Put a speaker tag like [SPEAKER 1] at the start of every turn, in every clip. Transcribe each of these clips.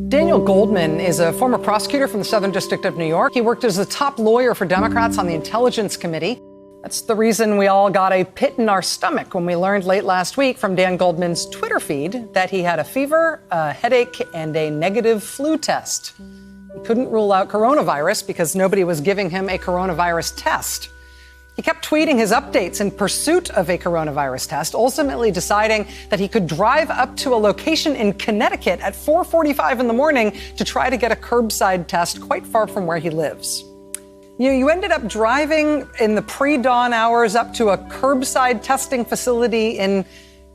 [SPEAKER 1] Daniel Goldman is a former prosecutor from the Southern District of New York. He worked as the top lawyer for Democrats on the Intelligence Committee. That's the reason we all got a pit in our stomach when we learned late last week from Dan Goldman's Twitter feed that he had a fever, a headache, and a negative flu test. He couldn't rule out coronavirus because nobody was giving him a coronavirus test. He kept tweeting his updates in pursuit of a coronavirus test, ultimately deciding that he could drive up to a location in Connecticut at 4:45 in the morning to try to get a curbside test quite far from where he lives. You ended up driving in the pre-dawn hours up to a curbside testing facility in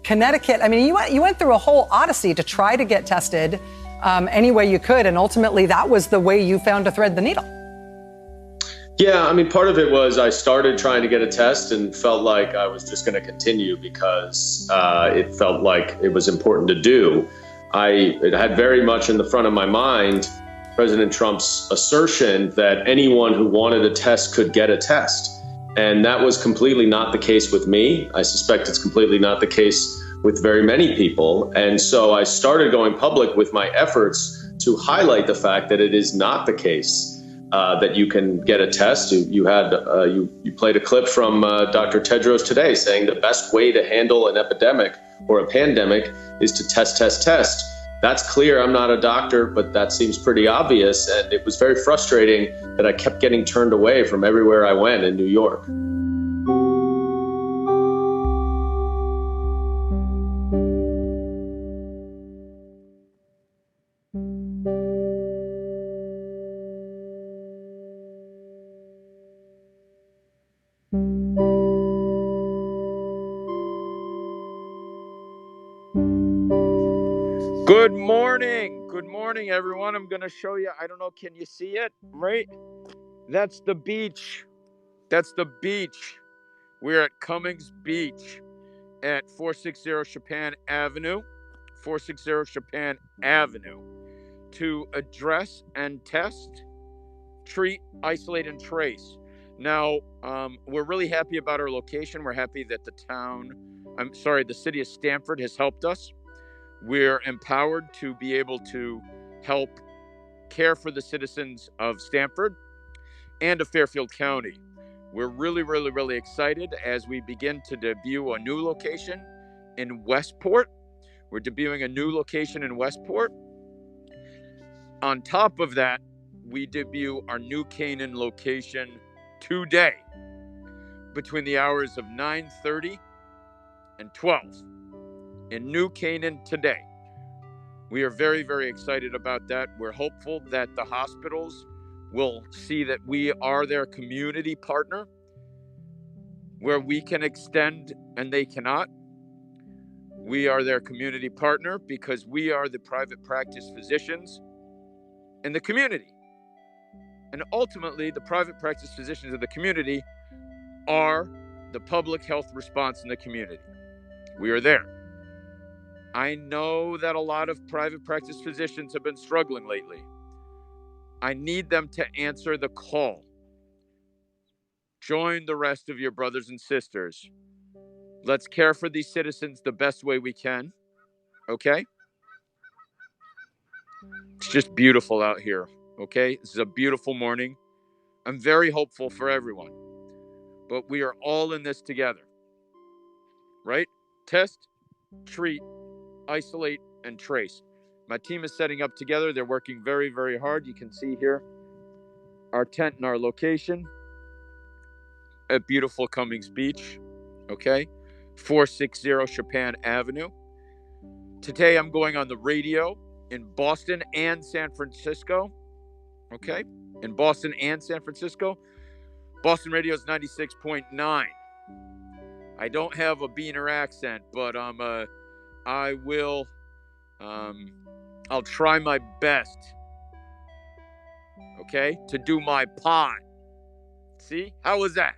[SPEAKER 1] Connecticut. I mean, you went through a whole odyssey to try to get tested any way you could, and ultimately that was the way you found to thread the needle.
[SPEAKER 2] Yeah, I mean, part of it was I started trying to get a test and felt like I was just going to continue because it felt like it was important to do. It had very much in the front of my mind President Trump's assertion that anyone who wanted a test could get a test. And that was completely not the case with me. I suspect it's completely not the case with very many people. And so I started going public with my efforts to highlight the fact that it is not the case that you can get a test. You played a clip from Dr. Tedros today saying the best way to handle an epidemic or a pandemic is to test. That's clear. I'm not a doctor, but that seems pretty obvious. And it was very frustrating that I kept getting turned away from everywhere I went in New York.
[SPEAKER 3] Good morning, everyone. I'm going to show you. I don't know. Can you see it? Right? That's the beach. We're at Cummings Beach at 460 Chopin Avenue to address and test, treat, isolate, and trace. Now, we're really happy about our location. We're happy that the city of Stamford has helped us. We're empowered to be able to help care for the citizens of Stamford and of Fairfield County. We're really, really, really excited as we begin to debut a new location in Westport. We're debuting a new location in Westport. On top of that, we debut our New Canaan location today between the hours of 9:30 and 12 in New Canaan today. We are very, very excited about that. We're hopeful that the hospitals will see that we are their community partner where we can extend and they cannot. We are their community partner because we are the private practice physicians in the community. And ultimately, the private practice physicians of the community are the public health response in the community. We are there. I know that a lot of private practice physicians have been struggling lately. I need them to answer the call. Join the rest of your brothers and sisters. Let's care for these citizens the best way we can. Okay? It's just beautiful out here. Okay? This is a beautiful morning. I'm very hopeful for everyone. But we are all in this together. Right? Test, treat, isolate, and trace. My team is setting up together. They're working very, very hard. You can see here our tent and our location at beautiful Cummings Beach. Okay? 460 Chopin Avenue. Today I'm going on the radio in Boston and San Francisco. Okay? In Boston and San Francisco. Boston radio is 96.9. I don't have a Beaner accent, but I'll try my best, okay, to do my part. See? How was that?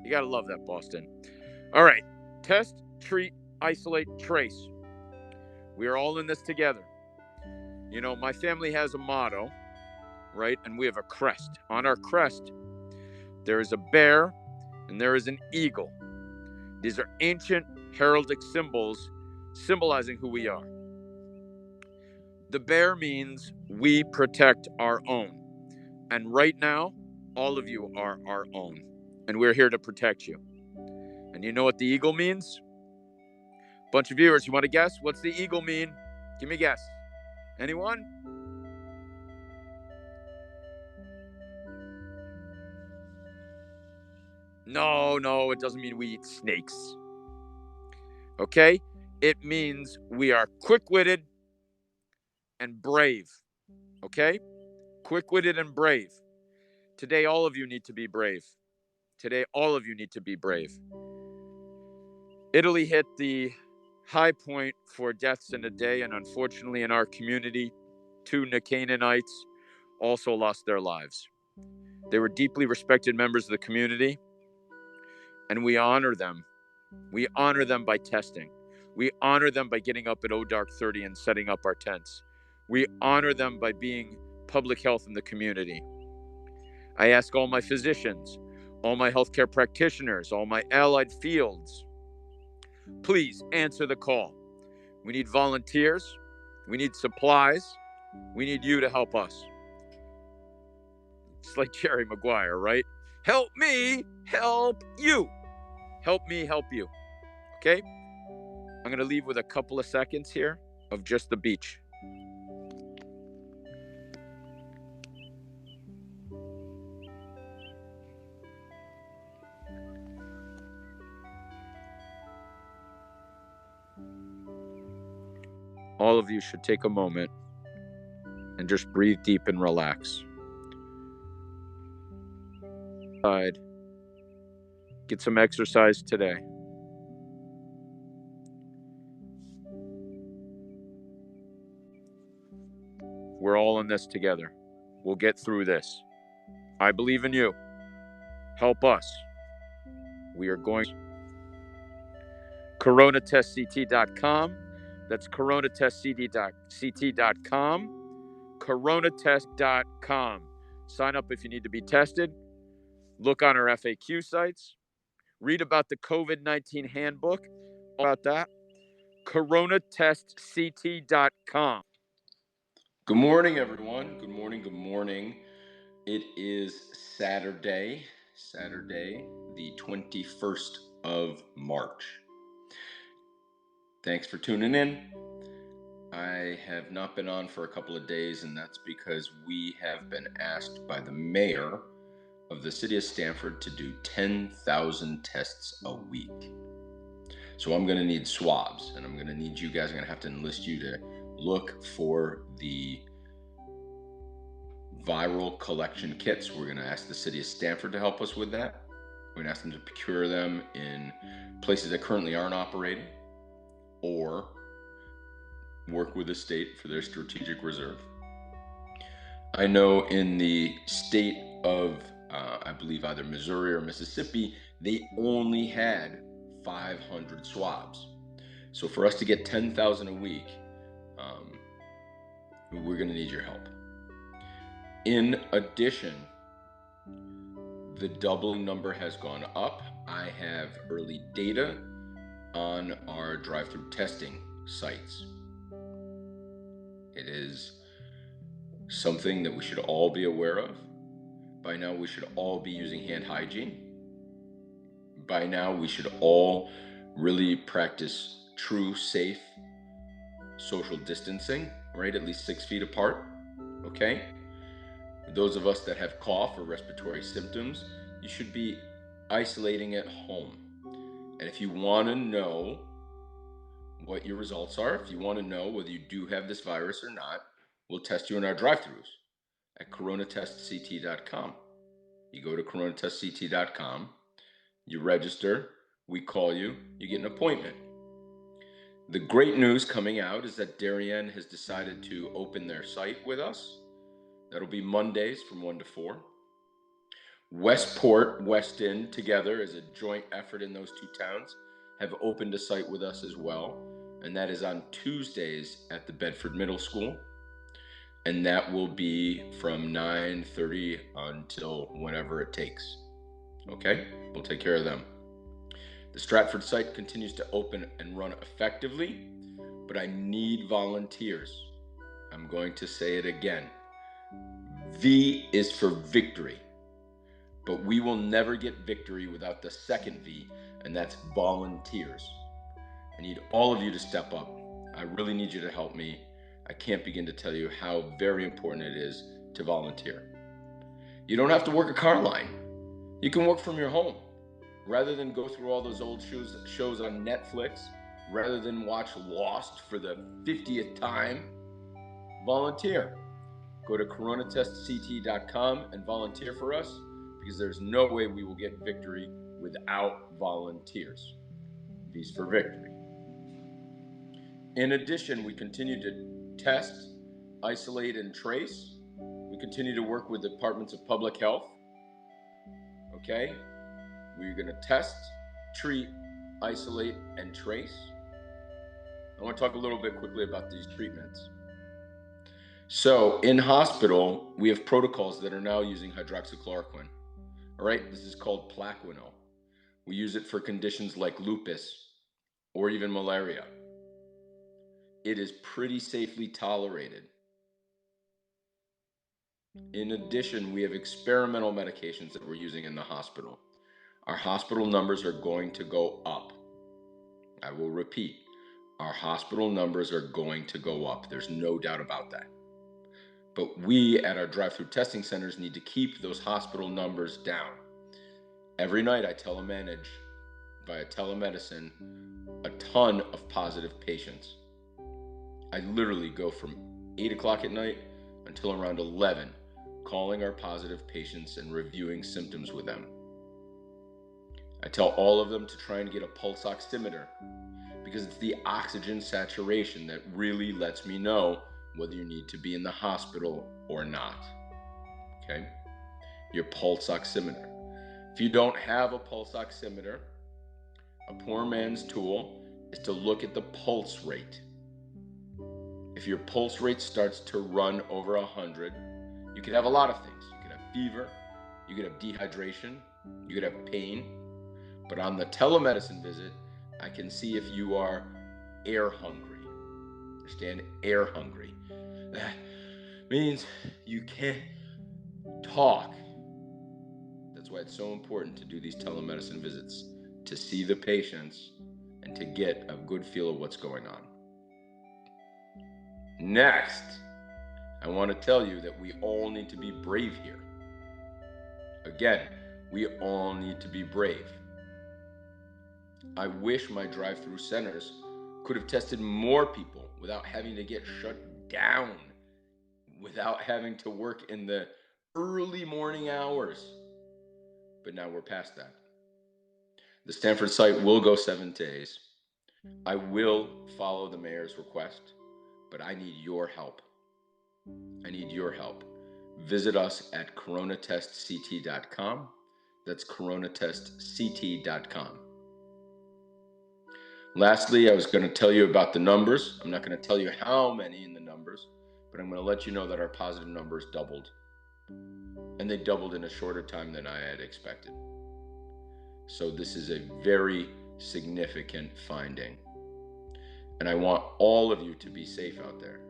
[SPEAKER 3] You gotta love that, Boston. All right. Test, treat, isolate, trace. We are all in this together. You know, my family has a motto, right? And we have a crest. On our crest, there is a bear and there is an eagle. These are ancient heraldic symbols symbolizing who we are. The bear means we protect our own. And right now, all of you are our own. And we're here to protect you. And you know what the eagle means? Bunch of viewers, you want to guess? What's the eagle mean? Give me a guess. Anyone? No, it doesn't mean we eat snakes. Okay? It means we are quick-witted and brave. Okay? Quick-witted and brave. Today, all of you need to be brave. Today, all of you need to be brave. Italy hit the high point for deaths in a day, and unfortunately in our community, 2 Canaanites also lost their lives. They were deeply respected members of the community, and we honor them. We honor them by testing. We honor them by getting up at dark 30 and setting up our tents. We honor them by being public health in the community. I ask all my physicians, all my healthcare practitioners, all my allied fields, please answer the call. We need volunteers. We need supplies. We need you to help us. It's like Jerry Maguire, right? Help me, help you. Help me, help you. Okay? I'm going to leave with a couple of seconds here of just the beach. All of you should take a moment and just breathe deep and relax. Get some exercise today. We're all in this together. We'll get through this. I believe in you. Help us. We are going. coronatestct.com. That's coronatestct.com. coronatest.com. Sign up if you need to be tested. Look on our FAQ sites. Read about the COVID-19 handbook. About that. coronatestct.com.
[SPEAKER 4] Good morning, everyone. Good morning. It is Saturday, the 21st of March. Thanks for tuning in. I have not been on for a couple of days, and that's because we have been asked by the mayor of the city of Stamford to do 10,000 tests a week. So I'm going to need swabs, and I'm going to need you guys. I'm going to have to enlist you to look for the viral collection kits. We're going to ask the city of Stamford to help us with that. We're going to ask them to procure them in places that currently aren't operating, or work with the state for their strategic reserve. I know in the state of, I believe either Missouri or Mississippi, they only had 500 swabs. So for us to get 10,000 a week, we're going to need your help. In addition, the doubling number has gone up. I have early data on our drive-through testing sites. It is something that we should all be aware of. By now, we should all be using hand hygiene. By now, we should all really practice true, safe social distancing, right? At least 6 feet apart, okay? Those of us that have cough or respiratory symptoms, you should be isolating at home. And if you want to know what your results are, if you want to know whether you do have this virus or not, we'll test you in our drive-thrus at coronatestct.com. You go to coronatestct.com, you register, we call you, you get an appointment. The great news coming out is that Darien has decided to open their site with us. That'll be Mondays from 1 to 4. Westport, Weston, together as a joint effort in those two towns, have opened a site with us as well. And that is on Tuesdays at the Bedford Middle School. And that will be from 9:30 until whenever it takes. Okay? We'll take care of them. The Stratford site continues to open and run effectively, but I need volunteers. I'm going to say it again. V is for victory. But we will never get victory without the second V, and that's volunteers. I need all of you to step up. I really need you to help me. I can't begin to tell you how very important it is to volunteer. You don't have to work a car line. You can work from your home. Rather than go through all those old shows on Netflix, rather than watch Lost for the 50th time, volunteer. Go to coronatestct.com and volunteer for us, because there's no way we will get victory without volunteers. V's for victory. In addition, we continue to test, isolate, and trace. We continue to work with departments of public health. Okay? We're going to test, treat, isolate, and trace. I want to talk a little bit quickly about these treatments. So in hospital, we have protocols that are now using hydroxychloroquine. All right, this is called Plaquenil. We use it for conditions like lupus or even malaria. It is pretty safely tolerated. In addition, we have experimental medications that we're using in the hospital. Our hospital numbers are going to go up. I will repeat, our hospital numbers are going to go up. There's no doubt about that. But we at our drive-through testing centers need to keep those hospital numbers down. Every night I telemanage via telemedicine a ton of positive patients. I literally go from 8 o'clock at night until around 11, calling our positive patients and reviewing symptoms with them. I tell all of them to try and get a pulse oximeter, because it's the oxygen saturation that really lets me know whether you need to be in the hospital or not. Okay? Your pulse oximeter. If you don't have a pulse oximeter, a poor man's tool is to look at the pulse rate. If your pulse rate starts to run over 100, you could have a lot of things. You could have fever, you could have dehydration, you could have pain. But on the telemedicine visit, I can see if you are air hungry. Understand? Air hungry. That means you can't talk. That's why it's so important to do these telemedicine visits, to see the patients and to get a good feel of what's going on. Next, I want to tell you that we all need to be brave here. Again, we all need to be brave. I wish my drive-through centers could have tested more people without having to get shut down, without having to work in the early morning hours. But now we're past that. The Stanford site will go 7 days. I will follow the mayor's request, but I need your help. I need your help. Visit us at coronatestct.com. That's coronatestct.com. Lastly, I was going to tell you about the numbers. I'm not going to tell you how many in the numbers, but I'm going to let you know that our positive numbers doubled. And they doubled in a shorter time than I had expected. So this is a very significant finding. And I want all of you to be safe out there.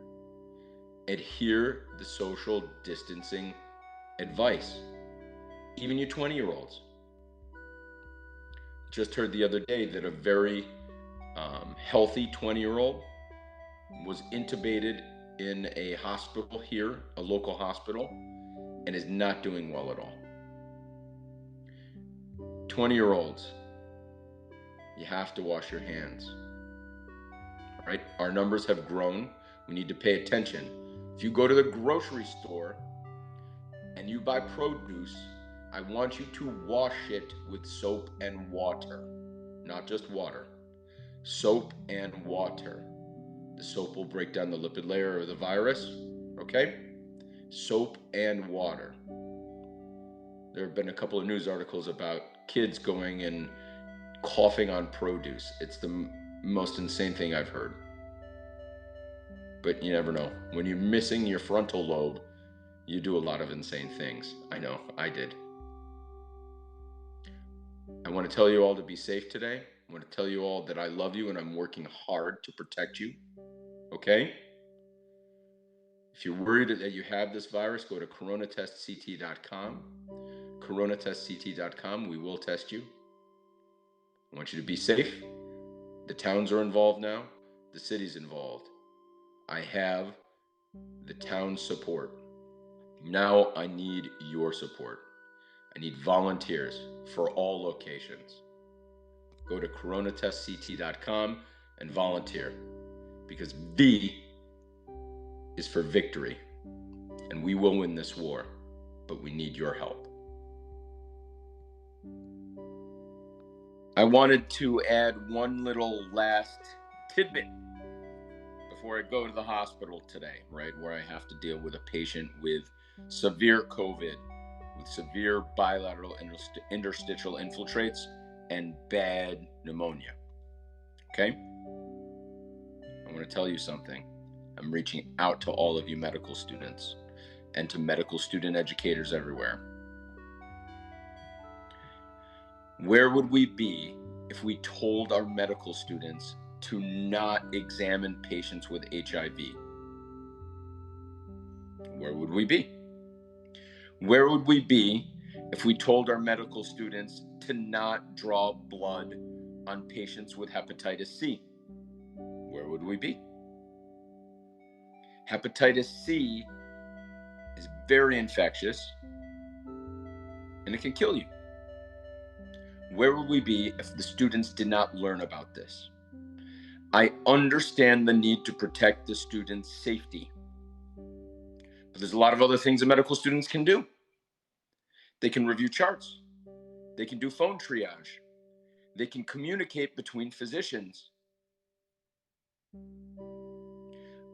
[SPEAKER 4] Adhere the social distancing advice. Even you 20-year-olds. Just heard the other day that a very healthy 20-year-old was intubated in a hospital here, a local hospital, and is not doing well at all. 20-year-olds, you have to wash your hands. All right? Our numbers have grown. We need to pay attention. If you go to the grocery store and you buy produce, I want you to wash it with soap and water, not just water. Soap and water. The soap will break down the lipid layer of the virus, okay? Soap and water. There have been a couple of news articles about kids going and coughing on produce. It's the most insane thing I've heard. But you never know. When you're missing your frontal lobe, you do a lot of insane things. I know, I did. I want to tell you all to be safe today. I want to tell you all that I love you and I'm working hard to protect you. Okay? If you're worried that you have this virus, go to coronatestct.com. coronatestct.com. We will test you. I want you to be safe. The towns are involved now. The city's involved. I have the town's support. Now I need your support. I need volunteers for all locations. Go to coronatestct.com and volunteer, because V is for victory, and we will win this war, but we need your help. I wanted to add one little last tidbit before I go to the hospital today, right, where I have to deal with a patient with severe COVID, with severe bilateral interstitial infiltrates and bad pneumonia. Okay? I want to tell you something. I'm reaching out to all of you medical students and to medical student educators everywhere. Where would we be if we told our medical students to not examine patients with HIV? Where would we be? Where would we be if we told our medical students to not draw blood on patients with hepatitis C? Where would we be? Hepatitis C is very infectious and it can kill you. Where would we be if the students did not learn about this? I understand the need to protect the students' safety, but there's a lot of other things that medical students can do. They can review charts. They can do phone triage. They can communicate between physicians.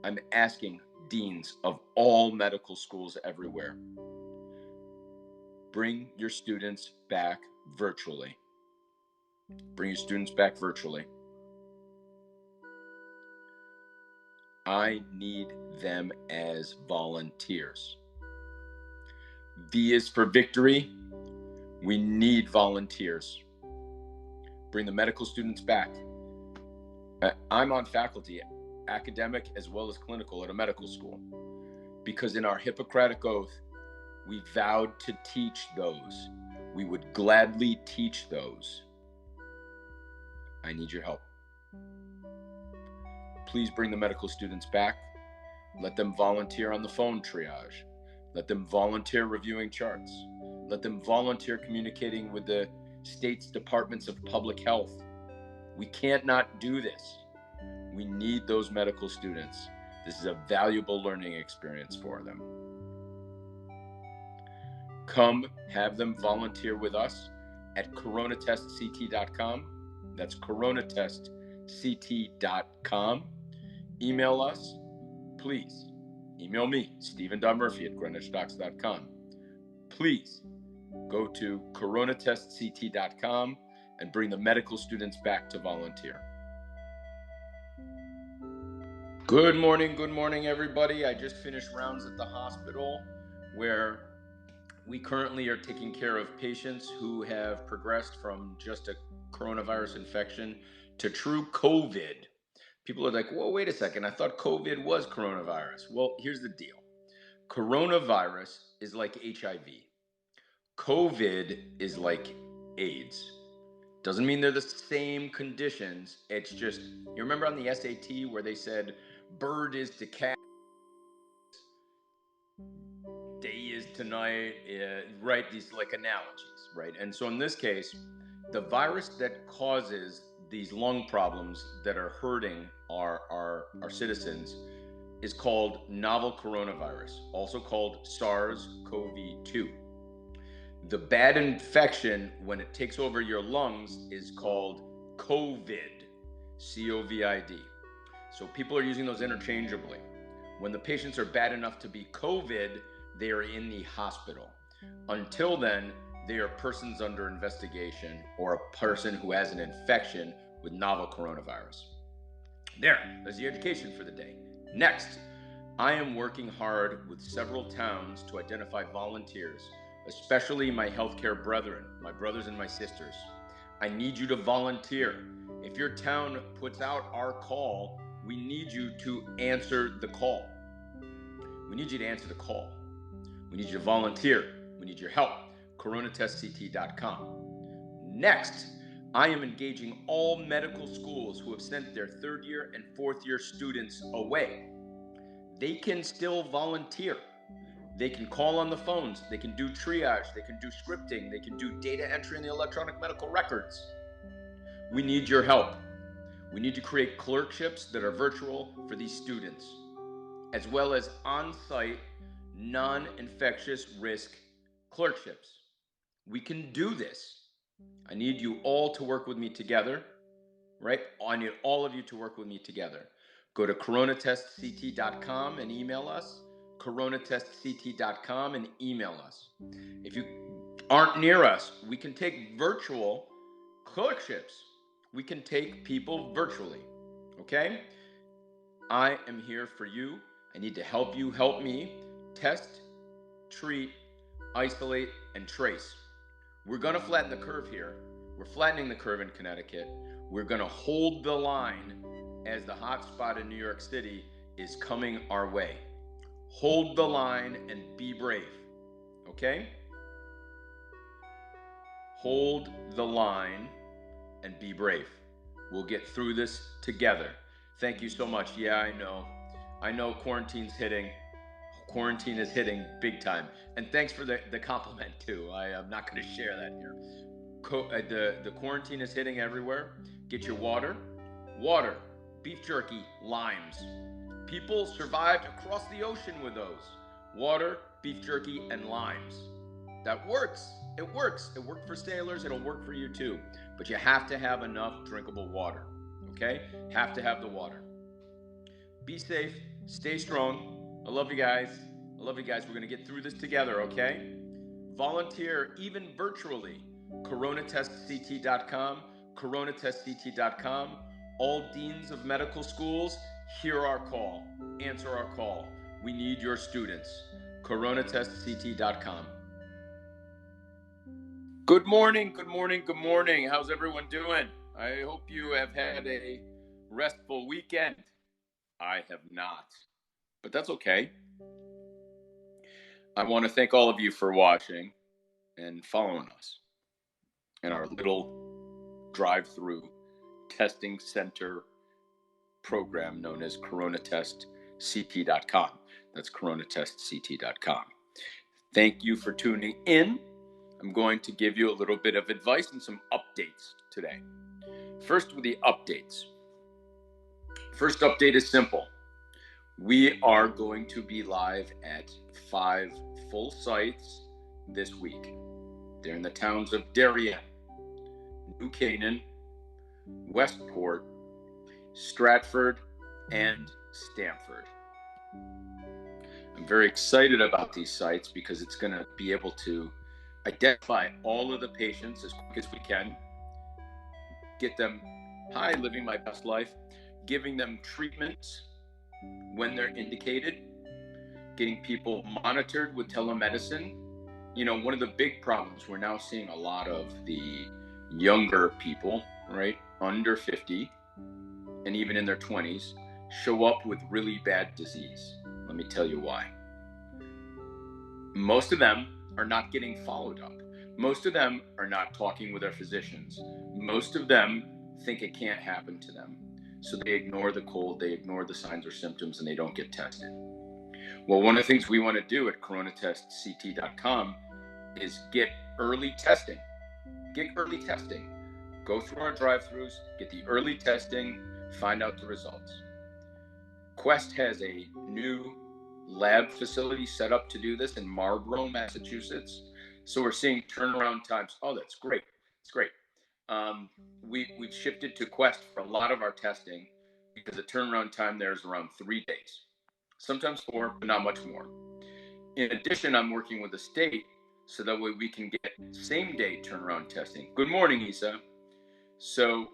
[SPEAKER 4] I'm asking deans of all medical schools everywhere, bring your students back virtually. Bring your students back virtually. I need them as volunteers. V is for victory. We need volunteers. Bring the medical students back. I'm on faculty, academic as well as clinical, at a medical school, because in our Hippocratic Oath, we vowed to teach those. We would gladly teach those. I need your help. Please bring the medical students back. Let them volunteer on the phone triage. Let them volunteer reviewing charts. Let them volunteer communicating with the state's departments of public health. We can't not do this. We need those medical students. This is a valuable learning experience for them. Come have them volunteer with us at coronatestct.com. That's coronatestct.com. Email us, please. Email me, stephen.murphy@greenwichdocs.com. Please go to coronatestct.com and bring the medical students back to volunteer. Good morning, everybody. I just finished rounds at the hospital where we currently are taking care of patients who have progressed from just a coronavirus infection to true COVID. People are like, well, wait a second. I thought COVID was coronavirus. Well, here's the deal. Coronavirus is like HIV. COVID is like AIDS. Doesn't mean they're the same conditions. It's just, you remember on the SAT where they said bird is to cat, day is to night, right? These like analogies, right? And so in this case, the virus that causes these lung problems that are hurting our citizens is called novel coronavirus, also called SARS-CoV2. The bad infection, when it takes over your lungs, is called COVID, COVID. So people are using those interchangeably. When the patients are bad enough to be COVID, they are in the hospital. Until then, they are persons under investigation or a person who has an infection with novel coronavirus. There's the education for the day. Next, I am working hard with several towns to identify volunteers, especially my healthcare brethren, my brothers and my sisters. I need you to volunteer. If your town puts out our call, we need you to answer the call. We need you to answer the call. We need you to volunteer. We need your help. coronatestct.com. Next, I am engaging all medical schools who have sent their third year and fourth year students away. They can still volunteer. They can call on the phones. They can do triage. They can do scripting. They can do data entry in the electronic medical records. We need your help. We need to create clerkships that are virtual for these students, as well as on-site, non-infectious risk clerkships. We can do this. I need you all to work with me together, right? I need all of you to work with me together. Go to coronatestct.com and email us, coronatestct.com and email us. If you aren't near us, we can take virtual clerkships. We can take people virtually, okay? I am here for you. I need to help you help me test, treat, isolate, and trace. We're going to flatten the curve here. We're flattening the curve in Connecticut. We're going to hold the line as the hot spot in New York City is coming our way. Hold the line and be brave, okay? Hold the line and be brave. We'll get through this together. Thank you so much. Yeah, I know quarantine's hitting. Quarantine is hitting big time. And thanks for the compliment too. I am not going to share that here. The quarantine is hitting everywhere. Get your water, beef jerky, limes. People survived across the ocean with those. Water, beef jerky, and limes. That works. It works. It worked for sailors. It'll work for you too. But you have to have enough drinkable water. Okay? Have to have the water. Be safe. Stay strong. I love you guys. We're going to get through this together, okay? Volunteer, even virtually. coronatestct.com, coronatestct.com. All deans of medical schools, hear our call. Answer our call. We need your students. coronatestct.com. Good morning. How's everyone doing? I hope you have had a restful weekend. I have not, but that's okay. I want to thank all of you for watching and following us in our little drive-through testing center program known as coronatestct.com. That's coronatestct.com. Thank you for tuning in. I'm going to give you a little bit of advice and some updates today. First, with the updates. First update is simple. We are going to be live at 5 full sites this week. They're in the towns of Darien, New Canaan, Westport, Stratford, and Stamford. I'm very excited about these sites because it's going to be able to identify all of the patients as quick as we can, get them, hi, living my best life, giving them treatments when they're indicated, getting people monitored with telemedicine. You know, one of the big problems, we're now seeing a lot of the younger people, right, under 50 and even in their 20s, show up with really bad disease. Let me tell you why. Most of them are not getting followed up. Most of them are not talking with their physicians. Most of them think it can't happen to them. So they ignore the cold, they ignore the signs or symptoms, and they don't get tested. Well, one of the things we want to do at coronatestct.com is get early testing. Go through our drive-thrus, get the early testing, find out the results. Quest has a new lab facility set up to do this in Marlborough, Massachusetts. So we're seeing turnaround times. Oh, that's great. It's great. We've shifted to Quest for a lot of our testing because the turnaround time there is around 3 days, sometimes 4, but not much more. In addition, I'm working with the state so that way we can get same-day turnaround testing. Good morning, Isa. So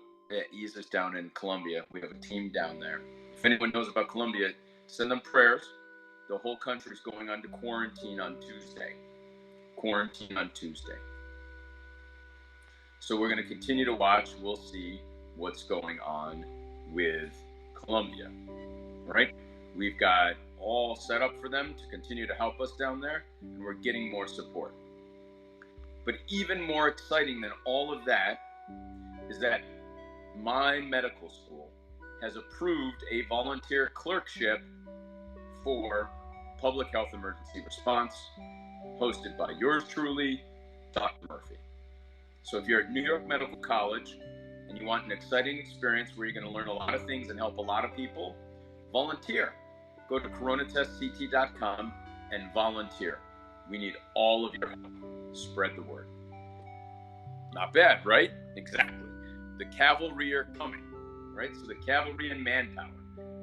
[SPEAKER 4] Isa's down in Colombia. We have a team down there. If anyone knows about Colombia, send them prayers. The whole country is going on to quarantine on Tuesday. So we're going to continue to watch. We'll see what's going on with Colombia, right? We've got all set up for them to continue to help us down there, and we're getting more support. But even more exciting than all of that is that my medical school has approved a volunteer clerkship for public health emergency response, hosted by yours truly, Dr. Murphy. So if you're at New York Medical College and you want an exciting experience where you're going to learn a lot of things and help a lot of people, volunteer. Go to coronatestct.com and volunteer. We need all of your help. Spread the word. Not bad, right? Exactly. The cavalry are coming, right? So the cavalry and manpower.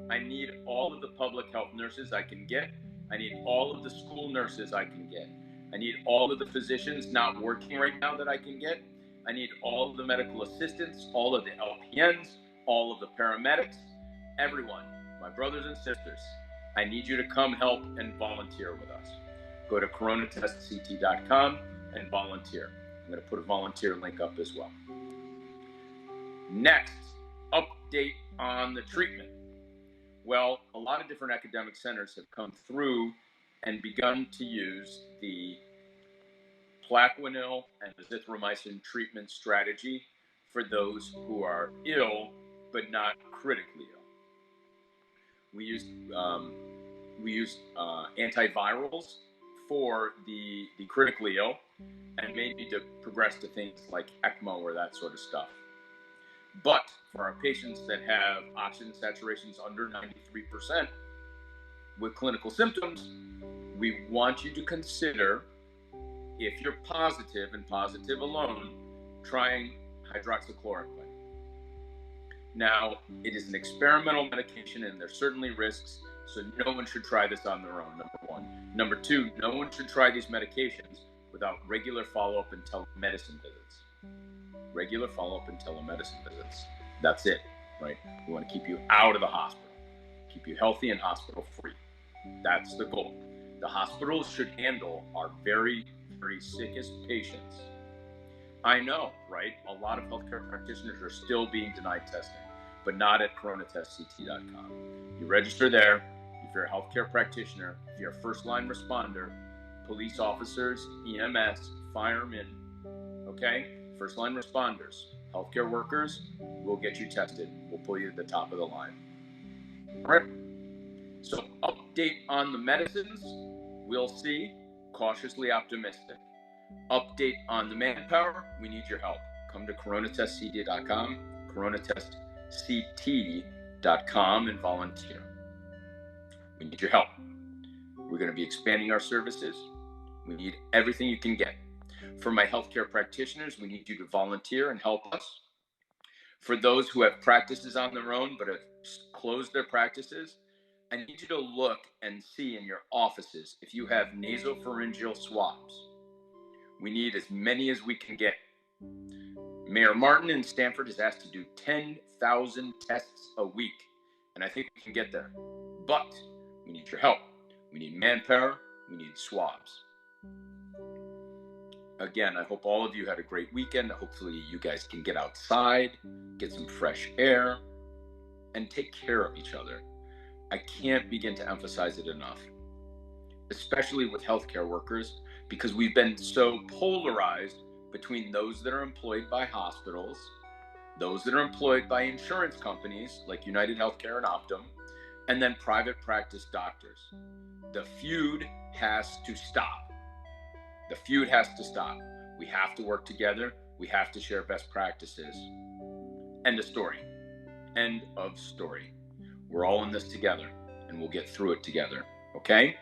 [SPEAKER 4] I need all of the public health nurses I can get. I need all of the school nurses I can get. I need all of the physicians not working right now that I can get. I need all of the medical assistants, all of the LPNs, all of the paramedics, everyone, my brothers and sisters. I need you to come help and volunteer with us. Go to coronatestct.com and volunteer. I'm going to put a volunteer link up as well. Next, update on the treatment. Well, a lot of different academic centers have come through and begun to use the Plaquenil and azithromycin treatment strategy for those who are ill but not critically ill. We used antivirals for the critically ill, and maybe to progress to things like ECMO or that sort of stuff. But for our patients that have oxygen saturations under 93% with clinical symptoms, we want you to consider, if you're positive and positive alone, trying hydroxychloroquine. Now, it is an experimental medication and there's certainly risks, so no one should try this on their own, number one. Number two, no one should try these medications without regular follow-up and telemedicine visits. Regular follow-up and telemedicine visits. That's it, right? We want to keep you out of the hospital, keep you healthy and hospital-free. That's the goal. The hospitals should handle our very, very sickest patients. I know, right? A lot of healthcare practitioners are still being denied testing, but not at coronatestct.com. You register there. If you're a healthcare practitioner, if you're a first-line responder, police officers, EMS, firemen, okay? First-line responders, healthcare workers, we'll get you tested. We'll pull you to the top of the line. All right. So update on the medicines, we'll see. Cautiously optimistic. Update on the manpower, we need your help. Come to coronatestct.com, coronatestct.com, and volunteer. We need your help. We're going to be expanding our services. We need everything you can get. For my healthcare practitioners, we need you to volunteer and help us. For those who have practices on their own but have closed their practices, I need you to look and see in your offices if you have nasopharyngeal swabs. We need as many as we can get. Mayor Martin in Stanford has asked to do 10,000 tests a week, and I think we can get there. But we need your help. We need manpower. We need swabs. Again, I hope all of you had a great weekend. Hopefully you guys can get outside, get some fresh air, and take care of each other. I can't begin to emphasize it enough, especially with healthcare workers, because we've been so polarized between those that are employed by hospitals, those that are employed by insurance companies like United Healthcare and Optum, and then private practice doctors. The feud has to stop. The feud has to stop. We have to work together. We have to share best practices. End of story. End of story. We're all in this together, and we'll get through it together, okay?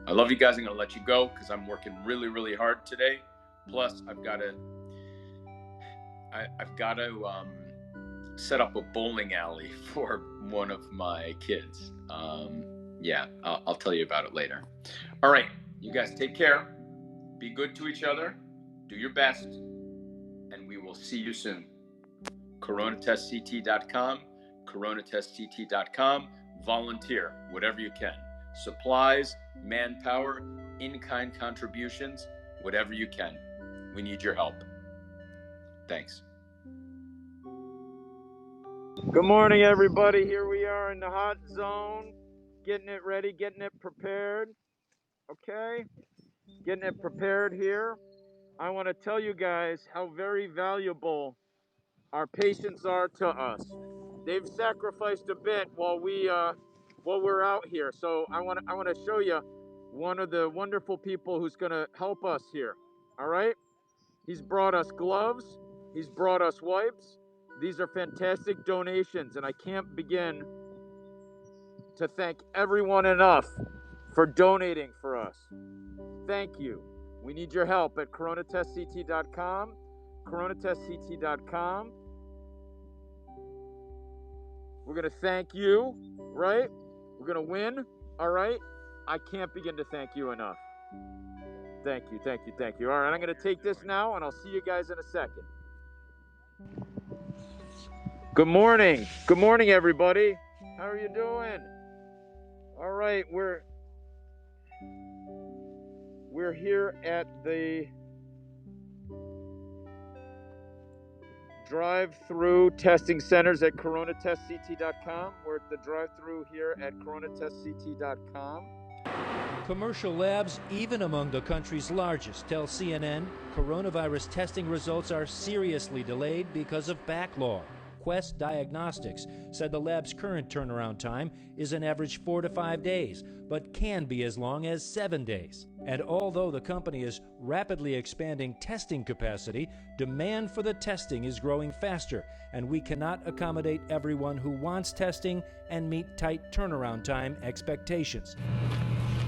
[SPEAKER 4] I love you guys. I'm going to let you go because I'm working really, really hard today. Plus, I've got to set up a bowling alley for one of my kids. I'll tell you about it later. All right, you guys take care. Be good to each other. Do your best. And we will see you soon. coronatestct.com, coronatestct.com. Volunteer, whatever you can. Supplies, manpower, in-kind contributions, whatever you can. We need your help. Thanks.
[SPEAKER 3] Good morning, everybody. Here we are in the hot zone. getting it ready, getting it prepared. Okay, getting it prepared here. I want to tell you guys how very valuable our patients are to us. They've sacrificed a bit while we're out here. So I want to show you one of the wonderful people who's going to help us here. All right? He's brought us gloves, he's brought us wipes. These are fantastic donations, and I can't begin to thank everyone enough for donating for us. Thank you. We need your help at coronatestct.com, coronatestct.com. We're going to thank you, right? We're going to win, all right? I can't begin to thank you enough. Thank you, thank you, thank you. All right, I'm going to take this now, and I'll see you guys in a second. Good morning. Good morning, everybody. How are you doing? All right, we're here at the drive-through testing centers at coronatestct.com. We're at the drive-through here at coronatestct.com.
[SPEAKER 5] Commercial labs, even among the country's largest, tell CNN coronavirus testing results are seriously delayed because of backlog. Quest Diagnostics said the lab's current turnaround time is an average 4 to 5 days, but can be as long as 7 days. And although the company is rapidly expanding testing capacity, demand for the testing is growing faster, and we cannot accommodate everyone who wants testing and meet tight turnaround time expectations.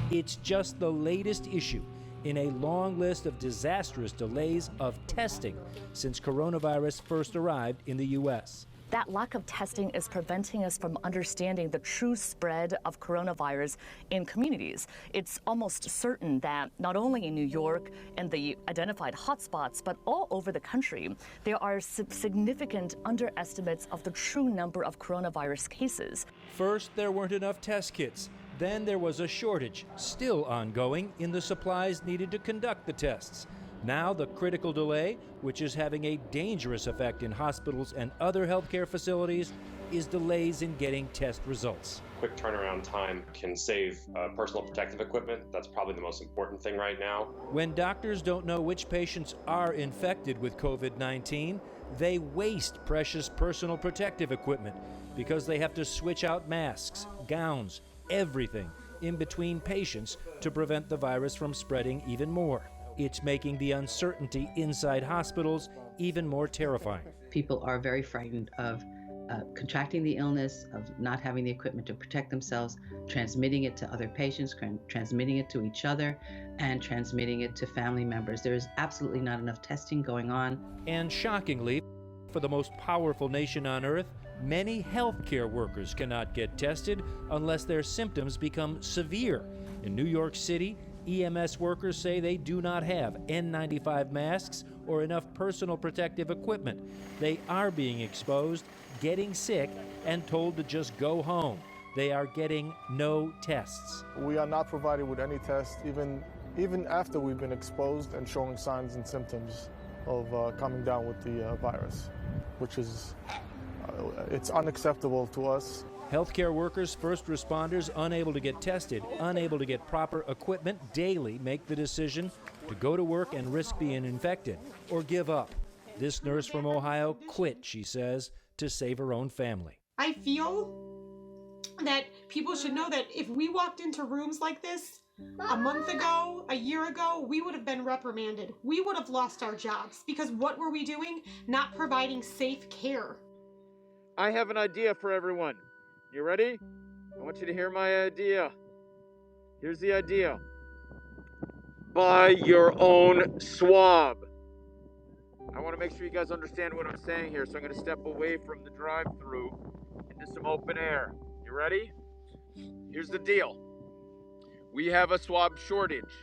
[SPEAKER 5] It's just the latest issue in a long list of disastrous delays of testing since coronavirus first arrived in the U.S.
[SPEAKER 6] That lack of testing is preventing us from understanding the true spread of coronavirus in communities. It's almost certain that not only in New York and the identified hotspots, but all over the country, there are significant underestimates of the true number of coronavirus cases.
[SPEAKER 5] First, there weren't enough test kits. Then there was a shortage, still ongoing, in the supplies needed to conduct the tests. Now the critical delay, which is having a dangerous effect in hospitals and other healthcare facilities, is delays in getting test results.
[SPEAKER 7] Quick turnaround time can save personal protective equipment. That's probably the most important thing right now.
[SPEAKER 5] When doctors don't know which patients are infected with COVID-19, they waste precious personal protective equipment because they have to switch out masks, gowns, everything in between patients to prevent the virus from spreading even more. It's making the uncertainty inside hospitals even more terrifying.
[SPEAKER 8] People are very frightened of contracting the illness, of not having the equipment to protect themselves, transmitting it to other patients, transmitting it to each other, and transmitting it to family members. There is absolutely not enough testing going on.
[SPEAKER 5] And shockingly, for the most powerful nation on earth, many healthcare workers cannot get tested unless their symptoms become severe. In New York City, EMS workers say they do not have N95 masks or enough personal protective equipment. They are being exposed, getting sick, and told to just go home. They are getting no tests.
[SPEAKER 9] We are not provided with any tests, even after we've been exposed and showing signs and symptoms of coming down with the virus, which is it's unacceptable to us.
[SPEAKER 5] Healthcare workers, first responders unable to get tested, unable to get proper equipment daily make the decision to go to work and risk being infected or give up. This nurse from Ohio quit, she says, to save her own family.
[SPEAKER 10] I feel that people should know that if we walked into rooms like this a month ago, a year ago, we would have been reprimanded. We would have lost our jobs because what were we doing? Not providing safe care.
[SPEAKER 3] I have an idea for everyone. You ready? I want you to hear my idea. Here's the idea. Buy your own swab. I want to make sure you guys understand what I'm saying here, so I'm going to step away from the drive-through into some open air. You ready? Here's the deal. We have a swab shortage.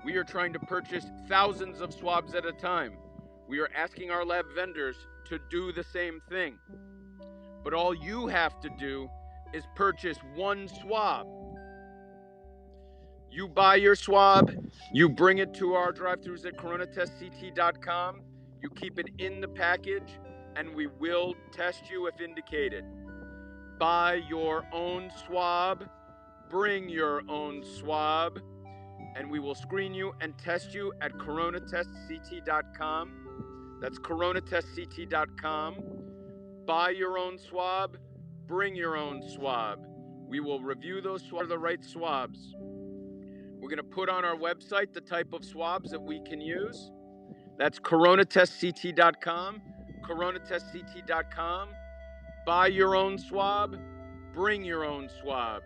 [SPEAKER 3] We are trying to purchase thousands of swabs at a time. We are asking our lab vendors to do the same thing. But all you have to do is purchase one swab. You buy your swab, you bring it to our drive-thrus at coronatestct.com, you keep it in the package, and we will test you if indicated. Buy your own swab, bring your own swab, and we will screen you and test you at coronatestct.com. That's coronatestct.com. Buy your own swab, bring your own swab. We will review those swabs, the right swabs. We're going to put on our website the type of swabs that we can use. That's coronatestct.com, coronatestct.com. Buy your own swab, bring your own swab.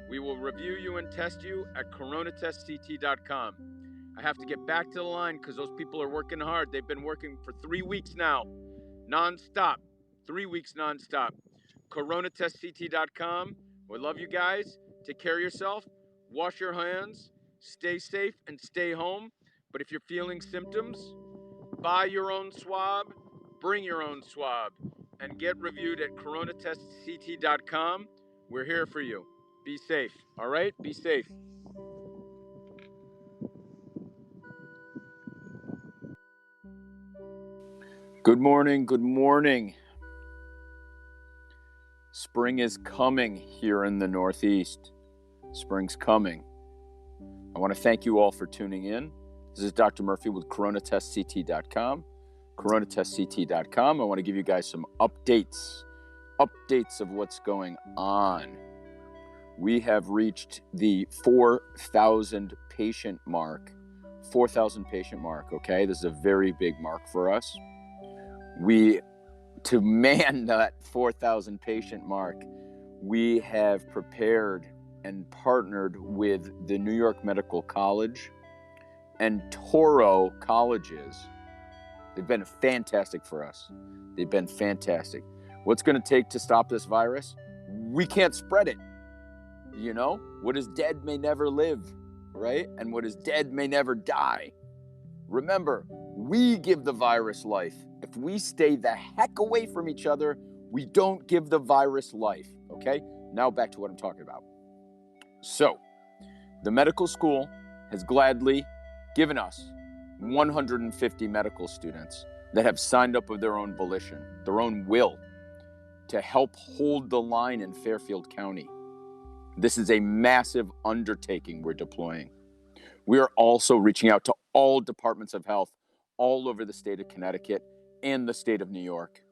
[SPEAKER 3] We will review you and test you at coronatestct.com. I have to get back to the line because those people are working hard. They've been working for 3 weeks now, nonstop. 3 weeks nonstop. coronatestct.com. We love you guys. Take care of yourself. Wash your hands. Stay safe and stay home. But if you're feeling symptoms, buy your own swab, bring your own swab, and get reviewed at coronatestct.com. We're here for you. Be safe. All right? Be safe. Good morning. Good morning. Spring is coming here in the Northeast. Spring's coming. I want to thank you all for tuning in. This is Dr. Murphy with coronatestct.com. coronatestct.com. I want to give you guys some updates of what's going on. We have reached the 4,000 patient mark. 4,000 patient mark, okay? This is a very big mark for us. To man that 4,000 patient mark, we have prepared and partnered with the New York Medical College and Toro colleges. They've been fantastic for us. They've been fantastic. What's going to take to stop this virus? We can't spread it. You know, what is dead may never live, right? And what is dead may never die. Remember, we give the virus life. If we stay the heck away from each other, we don't give the virus life, okay? Now back to what I'm talking about. So, the medical school has gladly given us 150 medical students that have signed up of their own volition, their own will, to help hold the line in Fairfield County. This is a massive undertaking we're deploying. We are also reaching out to all departments of health all over the state of Connecticut and the state of New York.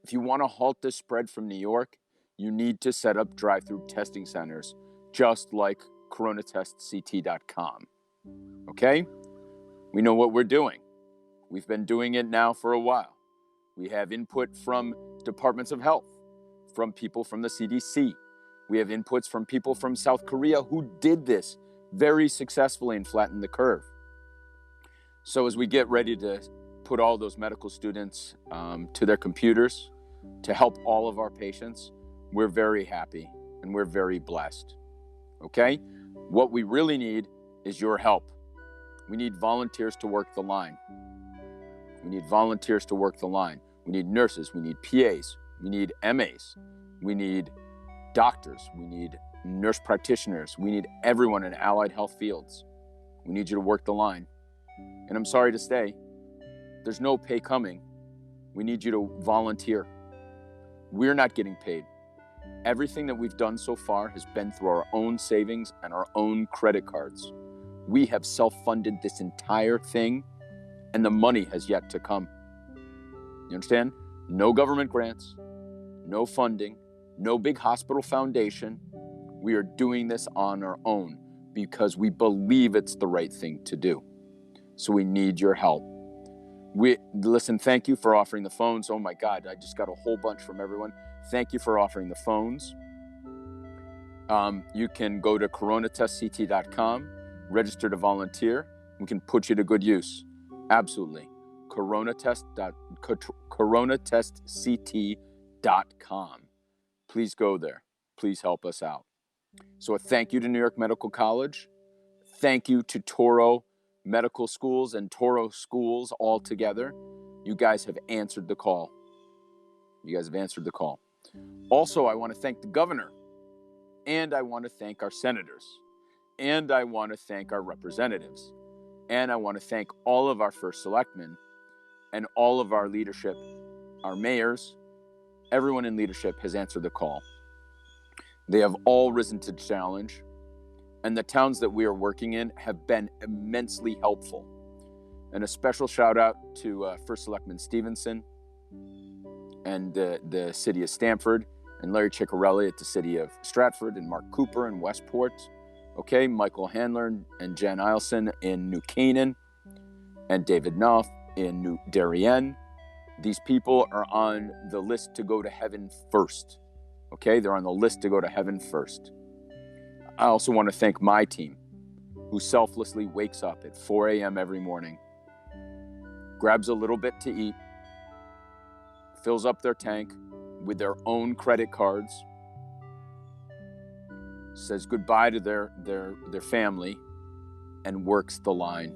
[SPEAKER 3] If you want to halt this spread from New York, you need to set up drive-through testing centers, just like coronatestct.com. Okay? We know what we're doing. We've been doing it now for a while. We have input from departments of health, from people from the CDC. We have inputs from people from South Korea who did this very successfully and flattened the curve. So as we get ready to put all those medical students to their computers to help all of our patients, we're very happy and we're very blessed. Okay? What we really need is your help. We need volunteers to work the line. We need volunteers to work the line. We need nurses. We need PAs. We need MAs. We need doctors. We need nurse practitioners. We need everyone in allied health fields. We need you to work the line. And I'm sorry to say, there's no pay coming. We need you to volunteer. We're not getting paid. Everything that we've done so far has been through our own savings and our own credit cards. We have self-funded this entire thing, and the money has yet to come. You understand? No government grants, no funding, no big hospital foundation. We are doing this on our own because we believe it's the right thing to do. So we need your help. Listen, thank you for offering the phones. Oh my God, I just got a whole bunch from everyone. Thank you for offering the phones. You can go to coronatestct.com, register to volunteer. We can put you to good use. Absolutely. coronatestct.com. Please go there. Please help us out. So a thank you to New York Medical College. Thank you to Toro Medical Schools and Toro Schools all together. You guys have answered the call. You guys have answered the call. Also, I want to thank the governor, and I want to thank our senators, and I want to thank our representatives, and I want to thank all of our first selectmen and all of our leadership, our mayors. Everyone in leadership has answered the call. They have all risen to challenge, and the towns that we are working in have been immensely helpful. And a special shout out to First Selectman Stevenson and the city of Stamford, and Larry Ciccarelli at the city of Stratford, and Mark Cooper in Westport. Okay, Michael Handler and Jen Eilson in New Canaan, and David Knopf in New Darien. These people are on the list to go to heaven first. Okay, they're on the list to go to heaven first. I also want to thank my team, who selflessly wakes up at 4 a.m. every morning, grabs a little bit to eat, fills up their tank with their own credit cards, says goodbye to their family, and works the line.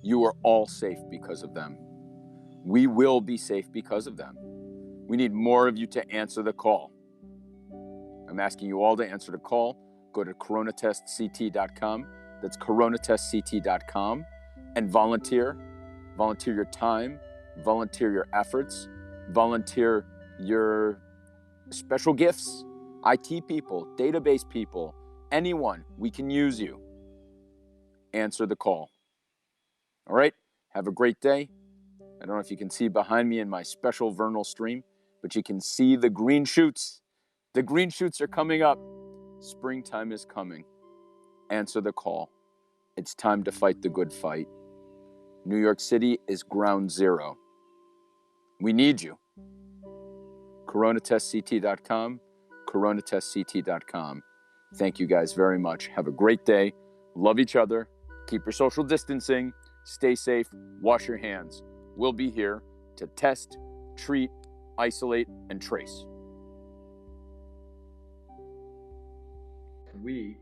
[SPEAKER 3] You are all safe because of them. We will be safe because of them. We need more of you to answer the call. I'm asking you all to answer the call. Go to coronatestct.com. That's coronatestct.com, and volunteer. Volunteer your time, volunteer your efforts, volunteer your special gifts, IT people, database people, anyone. We can use you. Answer the call. All right, have a great day. I don't know if you can see behind me in my special vernal stream, but you can see the green shoots. The green shoots are coming up. Springtime is coming. Answer the call. It's time to fight the good fight. New York City is ground zero. We need you. coronatestct.com, coronatestct.com. Thank you guys very much. Have a great day. Love each other. Keep your social distancing. Stay safe. Wash your hands. We'll be here to test, treat, isolate, and trace. Week,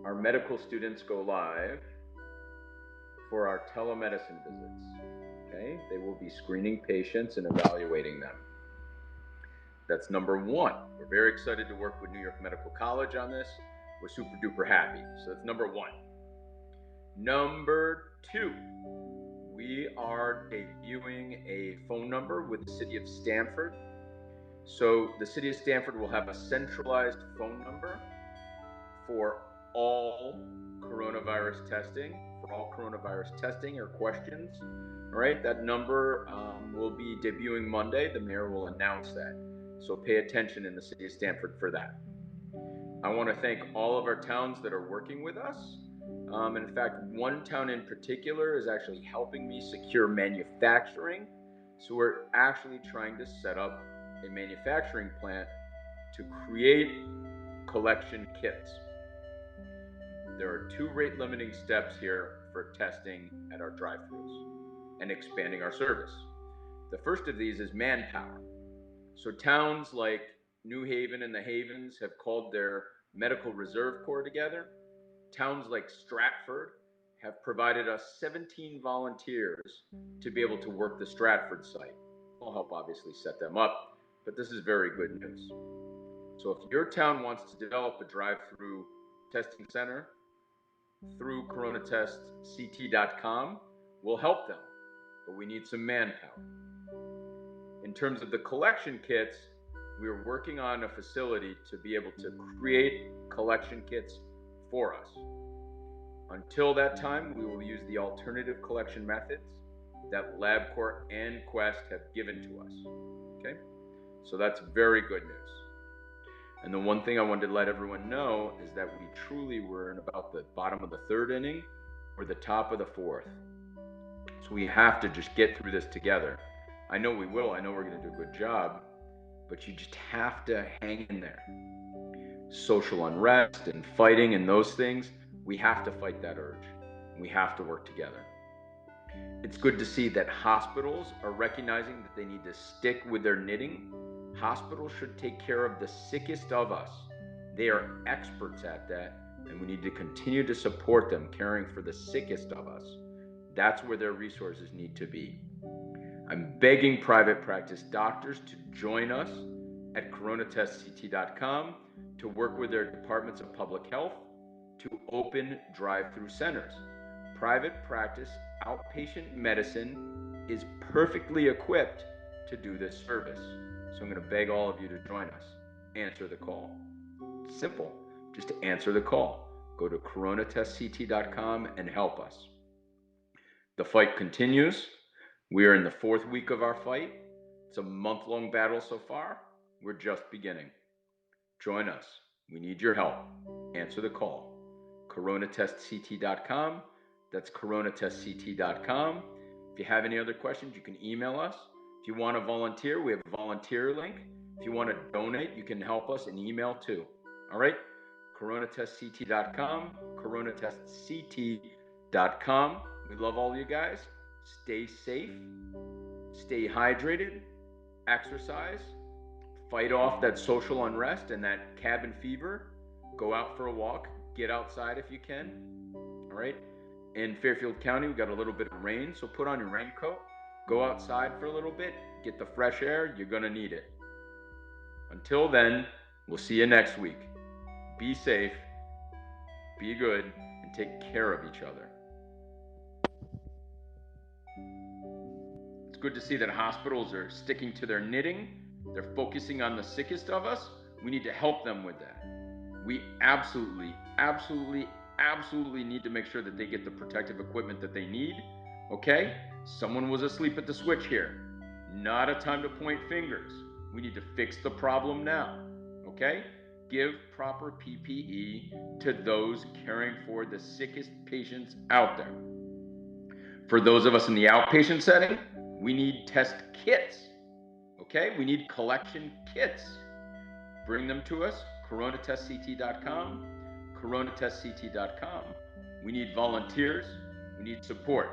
[SPEAKER 3] our medical students go live for our telemedicine visits. Okay, they will be screening patients and evaluating them. That's number one. We're very excited to work with New York Medical College on this. We're super duper happy. So that's number one. Number two, we are debuting a phone number with the city of Stamford. So the city of Stamford will have a centralized phone number for all coronavirus testing, or questions. All right, that number will be debuting Monday. The mayor will announce that. So pay attention in the city of Stamford for that. I want to thank all of our towns that are working with us. In fact, one town in particular is actually helping me secure manufacturing. So we're actually trying to set up a manufacturing plant to create collection kits. There are 2 rate limiting steps here for testing at our drive-thrus and expanding our service. The first of these is manpower. So towns like New Haven and the Havens have called their medical reserve corps together. Towns like Stratford have provided us 17 volunteers to be able to work the Stratford site. We'll help obviously set them up, but this is very good news. So if your town wants to develop a drive-through testing center through coronatestct.com, we'll help them, but we need some manpower. In terms of the collection kits, we are working on a facility to be able to create collection kits for us. Until that time, we will use the alternative collection methods that LabCorp and Quest have given to us. Okay, so that's very good news. And the one thing I wanted to let everyone know is that we truly were in about the bottom of the 3rd inning or the top of the 4th. So we have to just get through this together. I know we will. I know we're going to do a good job, but you just have to hang in there. Social unrest and fighting and those things, we have to fight that urge. We have to work together. It's good to see that hospitals are recognizing that they need to stick with their knitting. Hospitals should take care of the sickest of us. They are experts at that, and we need to continue to support them caring for the sickest of us. That's where their resources need to be. I'm begging private practice doctors to join us at coronatestct.com to work with their departments of public health to open drive-through centers. Private practice outpatient medicine is perfectly equipped to do this service. So I'm going to beg all of you to join us.
[SPEAKER 4] answer the call. Simple. Just answer the call. Go to coronatestct.com and help us. The fight continues. We are in the 4th week of our fight. It's a month-long battle so far. We're just beginning. Join us. We need your help. Answer the call. coronatestct.com. That's coronatestct.com. If you have any other questions, you can email us. If you want to volunteer, we have a volunteer link. If you want to donate, you can help us in email too. All right? coronatestct.com, coronatestct.com. We love all you guys. Stay safe, stay hydrated, exercise, fight off that social unrest and that cabin fever. Go out for a walk, get outside if you can. All right? In Fairfield County, we got a little bit of rain, so put on your raincoat. Go outside for a little bit, get the fresh air. You're going to need it. Until then, we'll see you next week. Be safe, be good, and take care of each other. It's good to see that hospitals are sticking to their knitting. They're focusing on the sickest of us. We need to help them with that. We absolutely need to make sure that they get the protective equipment that they need. Okay? Someone was asleep at the switch here. Not a time to point fingers. We need to fix the problem now. Okay? Give proper PPE to those caring for the sickest patients out there. For those of us in the outpatient setting, we need test kits. Okay? We need collection kits. Bring them to us, coronatestct.com, coronatestct.com. We need volunteers. We need support.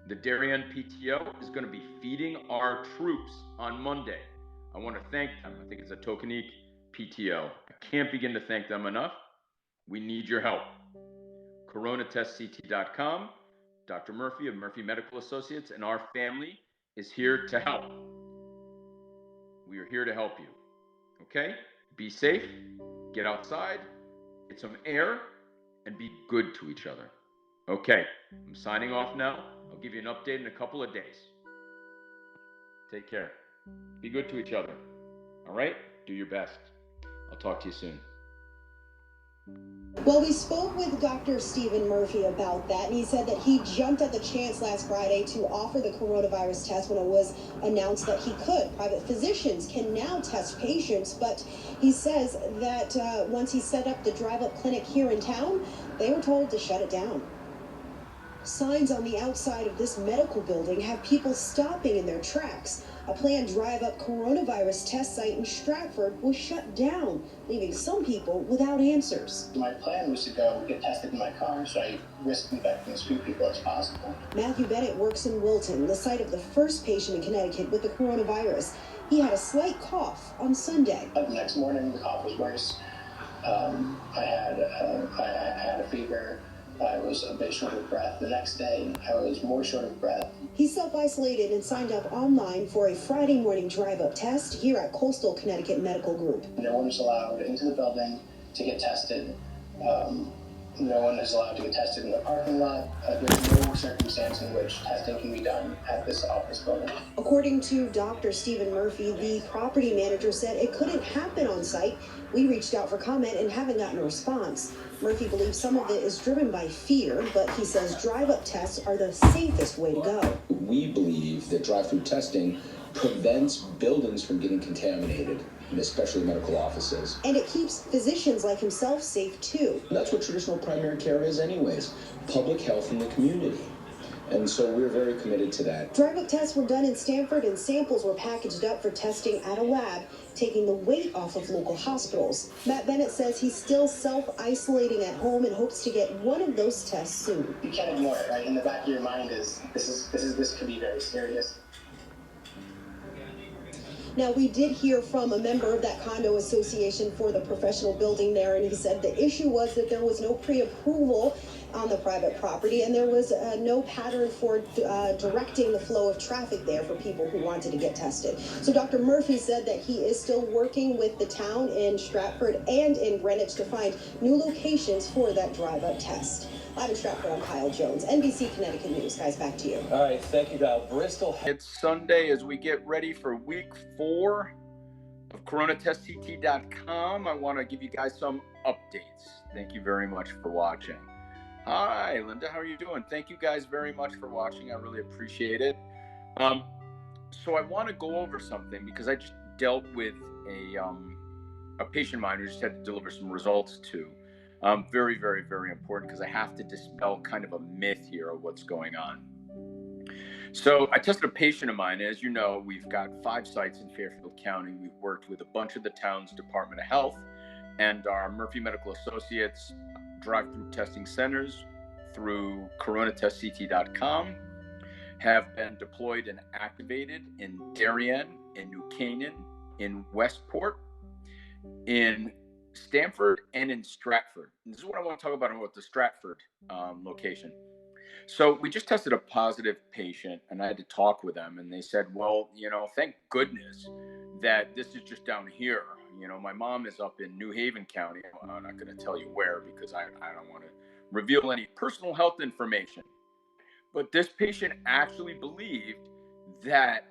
[SPEAKER 4] The Darien PTO is going to be feeding our troops on Monday. I want to thank them. I think it's a Tokenique PTO. I can't begin to thank them enough. We need your help. coronatestct.com. Dr. Murphy of Murphy Medical Associates and our family is here to help. We are here to help you. Okay? Be safe, get outside, get some air, and be good to each other. Okay, I'm signing off now. I'll give you an update in a couple of days. Take care. Be good to each other. All right? Do your best. I'll talk to you soon.
[SPEAKER 11] Well, we spoke with Dr. Stephen Murphy about that, and he said that he jumped at the chance last Friday to offer the coronavirus test when it was announced that he could. Private physicians can now test patients, but he says that once he set up the drive-up clinic here in town, they were told to shut it down. Signs on the outside of this medical building have people stopping in their tracks. A planned drive-up coronavirus test site in Stratford was shut down, leaving some people without answers.
[SPEAKER 12] My plan was to go get tested in my car, so I risked infecting as few people as possible.
[SPEAKER 11] Matthew Bennett works in Wilton, the site of the first patient in Connecticut with the coronavirus. He had a slight cough on Sunday.
[SPEAKER 12] The next morning, the cough was worse. I had a fever. I was a bit short of breath. The next day, I was more short of breath.
[SPEAKER 11] He self-isolated and signed up online for a Friday morning drive-up test here at Coastal Connecticut Medical Group.
[SPEAKER 12] No one is allowed into the building to get tested. No one is allowed to get tested in the parking lot. There's no circumstance in which testing can be done at this office building.
[SPEAKER 11] According to Dr. Stephen Murphy, the property manager said it couldn't happen on site. We reached out for comment and haven't gotten a response. Murphy believes some of it is driven by fear, but he says drive-up tests are the safest way to go.
[SPEAKER 13] We believe that drive-through testing prevents buildings from getting contaminated, and especially medical offices.
[SPEAKER 11] And it keeps physicians like himself safe too.
[SPEAKER 13] And that's what traditional primary care is anyways, public health in the community. And so we're very committed to that.
[SPEAKER 11] Drive-up tests were done in Stamford and samples were packaged up for testing at a lab, taking the weight off of local hospitals. Matt Bennett says he's still self-isolating at home and hopes to get one of those tests soon.
[SPEAKER 12] You can't ignore it, right? In the back of your mind is this could be very serious.
[SPEAKER 11] Now, we did hear from a member of that condo association for the professional building there, and he said the issue was that there was no pre-approval on the private property, and there was no pattern for directing the flow of traffic there for people who wanted to get tested. So Dr. Murphy said that he is still working with the town in Stratford and in Greenwich to find new locations for that drive-up test. Live in Stratford, I'm Kyle Jones, NBC Connecticut News. Guys, back to you.
[SPEAKER 14] All right, thank you, Kyle. Bristol.
[SPEAKER 3] It's Sunday as we get ready for week 4
[SPEAKER 4] of coronatestct.com. I want to give you guys some updates. Thank you very much for watching. Hi, Linda. How are you doing? Thank you guys very much for watching. I really appreciate it. So I want to go over something because I just dealt with a patient of mine who just had to deliver some results to. Very, very, very important because I have to dispel kind of a myth here of what's going on. So I tested a patient of mine. As you know, we've got 5 sites in Fairfield County. We've worked with a bunch of the town's Department of Health and our Murphy Medical Associates drive-through testing centers through coronatestct.com have been deployed and activated in Darien, in New Canaan, in Westport, in Stamford, and in Stratford. And this is what I want to talk about the Stratford location. So we just tested a positive patient, and I had to talk with them, and they said, well, thank goodness that this is just down here. My mom is up in New Haven County. I'm not going to tell you where because I don't want to reveal any personal health information. But this patient actually believed that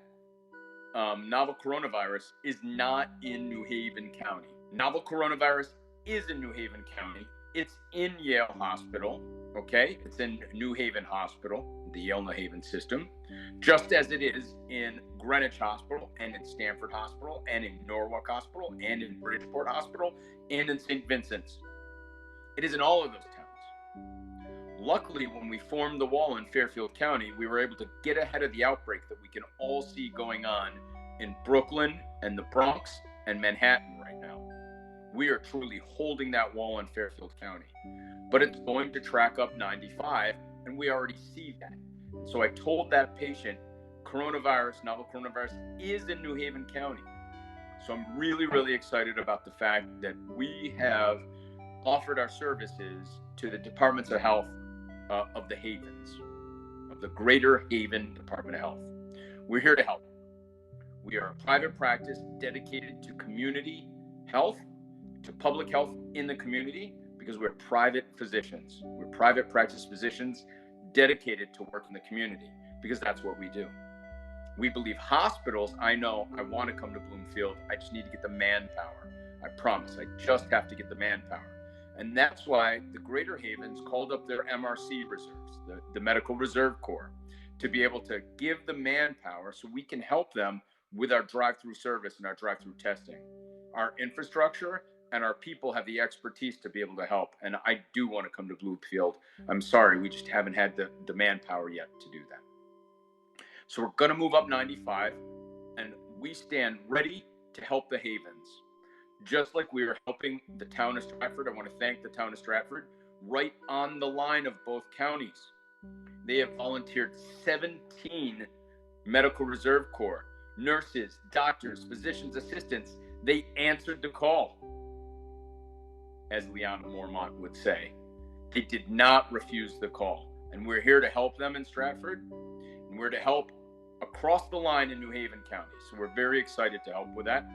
[SPEAKER 4] novel coronavirus is not in New Haven County. Novel coronavirus is in New Haven County. It's in Yale Hospital, okay? It's in New Haven Hospital, the Yale New Haven system, just as it is in Greenwich Hospital and in Stamford Hospital and in Norwalk Hospital and in Bridgeport Hospital and in St. Vincent's. It is in all of those towns. Luckily, when we formed the wall in Fairfield County, we were able to get ahead of the outbreak that we can all see going on in Brooklyn and the Bronx and Manhattan right now. We are truly holding that wall in Fairfield County. But it's going to track up 95, and we already see that. And so I told that patient, novel coronavirus is in New Haven County. So I'm really, really excited about the fact that we have offered our services to the Departments of Health of the Havens, of the Greater Haven Department of Health. We're here to help. We are a private practice dedicated to community health, to public health in the community, because we're private physicians. We're private practice physicians dedicated to work in the community, because that's what we do. We believe hospitals, I know I want to come to Bloomfield. I just need to get the manpower. I promise. I just have to get the manpower. And that's why the Greater Havens called up their MRC reserves, the Medical Reserve Corps, to be able to give the manpower so we can help them with our drive-through service and our drive-through testing. Our infrastructure and our people have the expertise to be able to help. And I do want to come to Bloomfield. I'm sorry, we just haven't had the manpower yet to do that. So we're going to move up 95, and we stand ready to help the Havens. Just like we are helping the town of Stratford, I want to thank the town of Stratford, right on the line of both counties. They have volunteered 17 Medical Reserve Corps, nurses, doctors, physicians, assistants. They answered the call, as Liana Mormont would say. They did not refuse the call. And we're here to help them in Stratford, and we're to help across the line in New Haven County. So we're very excited to help with that.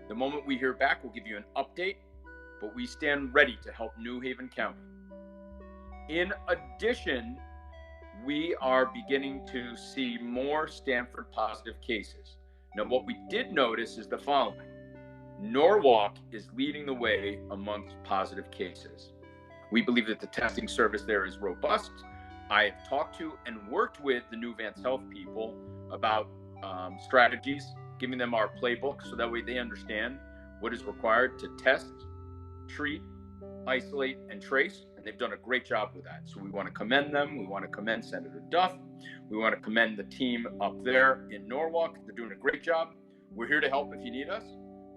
[SPEAKER 4] The moment we hear back, we'll give you an update, but we stand ready to help New Haven County. In addition, we are beginning to see more Stamford positive cases. Now, what we did notice is the following. Norwalk is leading the way amongst positive cases. We believe that the testing service there is robust. I have talked to and worked with the New Vance Health people about strategies, giving them our playbook so that way they understand what is required to test, treat, isolate, and trace. And they've done a great job with that. So we want to commend them. We want to commend Senator Duff. We want to commend the team up there in Norwalk. They're doing a great job. We're here to help if you need us.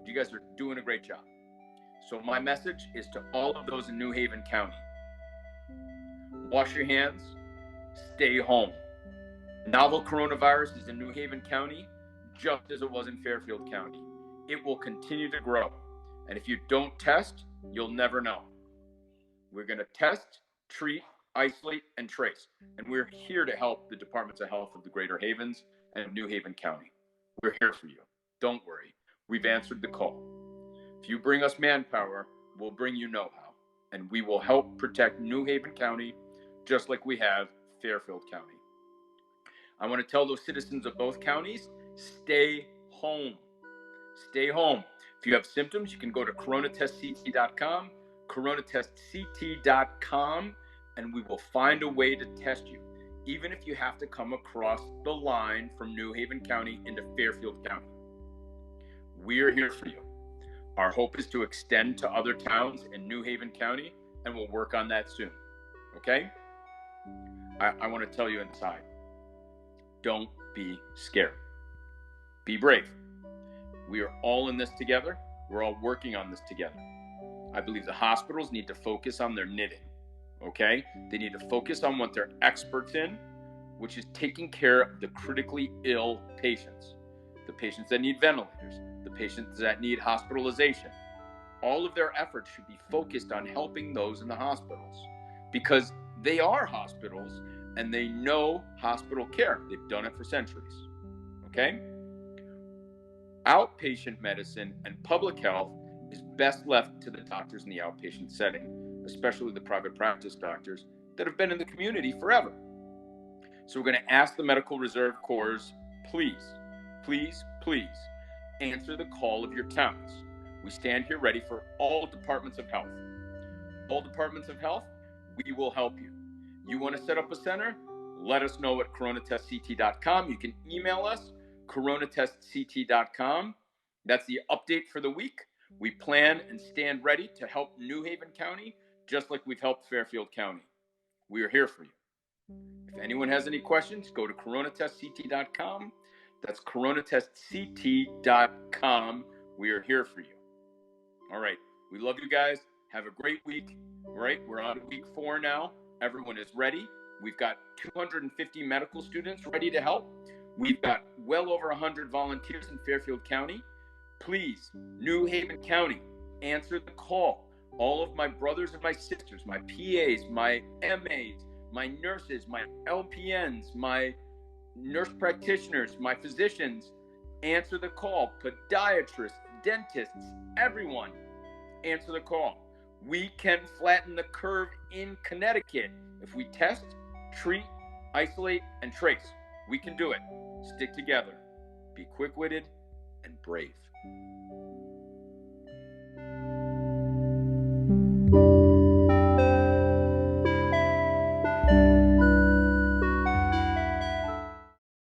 [SPEAKER 4] You guys are doing a great job. So my message is to all of those in New Haven County. Wash your hands. Stay home. Novel coronavirus is in New Haven County, just as it was in Fairfield County. It will continue to grow. And if you don't test, you'll never know. We're going to test, treat, isolate, and trace. And we're here to help the Departments of Health of the Greater Havens and of New Haven County. We're here for you. Don't worry. We've answered the call. If you bring us manpower, we'll bring you know-how. And we will help protect New Haven County just like we have Fairfield County. I want to tell those citizens of both counties, stay home. Stay home. If you have symptoms, you can go to coronatestct.com, coronatestct.com, and we will find a way to test you, even if you have to come across the line from New Haven County into Fairfield County. We're here for you. Our hope is to extend to other towns in New Haven County, and we'll work on that soon. Okay? I want to tell you inside, don't be scared. Be brave. We are all in this together. We're all working on this together. I believe the hospitals need to focus on their knitting. Okay? They need to focus on what they're experts in, which is taking care of the critically ill patients, the patients that need ventilators, the patients that need hospitalization. All of their efforts should be focused on helping those in the hospitals, because they are hospitals and they know hospital care. They've done it for centuries. Okay? Outpatient medicine and public health is best left to the doctors in the outpatient setting, especially the private practice doctors that have been in the community forever. So we're going to ask the Medical Reserve Corps, please, please, please answer the call of your towns. We stand here ready for all departments of health. All departments of health, we will help you. You want to set up a center? Let us know at coronatestct.com. You can email us, coronatestct.com. That's the update for the week. We plan and stand ready to help New Haven County, just like we've helped Fairfield County. We are here for you. If anyone has any questions, go to coronatestct.com. That's coronatestct.com. We are here for you. All right. We love you guys. Have a great week. All right. We're on week 4 now. Everyone is ready. We've got 250 medical students ready to help. We've got well over 100 volunteers in Fairfield County. Please, New Haven County, answer the call. All of my brothers and my sisters, my PAs, my MAs, my nurses, my LPNs, my nurse practitioners, my physicians, answer the call. Podiatrists, dentists, everyone, answer the call. We can flatten the curve in Connecticut if we test, treat, isolate, and trace. We can do it. Stick together. Be quick-witted and brave.